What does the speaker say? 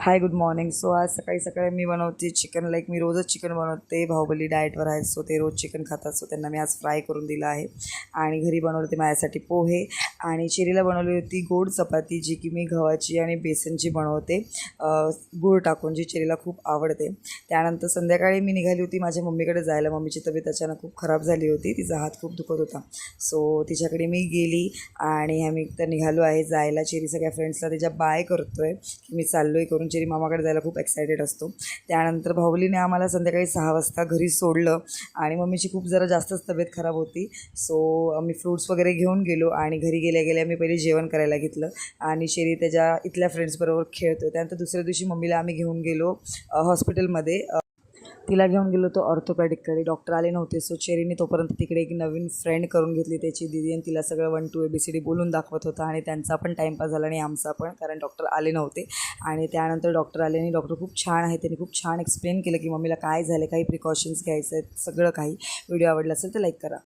Hi good morning. So आज सकाळी सकाळी मी बनवते चिकन. मी रोजच चिकन बनवते. बाहुबली डाएटवर आहेत, सो ते रोज चिकन खातात. सो त्यांना मी आज फ्राय करून दिलं आहे. आणि घरी बनवले होते माझ्यासाठी पोहे. आणि चिरीला बनवली होती गोड चपाती, जी की मी गव्हाची आणि बेसनची बनवते, गूळ टाकून, जी चिरीला खूप आवडते. त्यानंतर संध्याकाळी मी निघाली होती माझ्या मम्मीकडे जायला. मम्मीची तब्येत अचानक खूप खराब झाली होती, तिचा हात खूप दुखत होता. सो तिच्याकडे मी गेली आणि आम्ही तर निघालो आहे जायला. चिरी सगळ्या फ्रेंड्सला तिच्या बाय करतो आहे की मी चाललो आहे करून. चिरी मामाकडे जायला खूप एक्सायटेड असतो. त्यानंतर बाहुबलीने आम्हाला संध्याकाळी 6 वाजता घरी सोडलं. आणि मम्मीची खूप जरा जास्तच तब्येत खराब होती. सो आम्ही फ्रूट्स वगैरे घेऊन गेलो आणि घरी गेल्या गेल्या मी पहिले जेवण करायला घेतलं. आणि चिरी त्याच्या इथल्या फ्रेंड्सबरोबर खेळतो. त्यानंतर दुसऱ्या दिवशी मम्मीला आम्ही घेऊन गेलो हॉस्पिटलमध्ये. तिला घेऊन गेलो तो ऑर्थोपॅडिककडे. डॉक्टर आले नव्हते, सो चेरीने तोपर्यंत तिकडे एक नवीन फ्रेंड करून घेतली त्याची दीदी, आणि तिला सगळं 1 to ABCD बोलून दाखवत होता. आणि त्यांचा पण टाईमपास झाला आणि आमचा पण, कारण डॉक्टर आले नव्हते. आणि त्यानंतर डॉक्टर आले आणि डॉक्टर खूप छान आहे. त्यांनी खूप छान एक्सप्लेन केलं की मम्मीला काय झालं, काही प्रिकॉशन्स घ्यायचं आहेत, सगळं काही. व्हिडिओ आवडला असेल तर लाईक करा.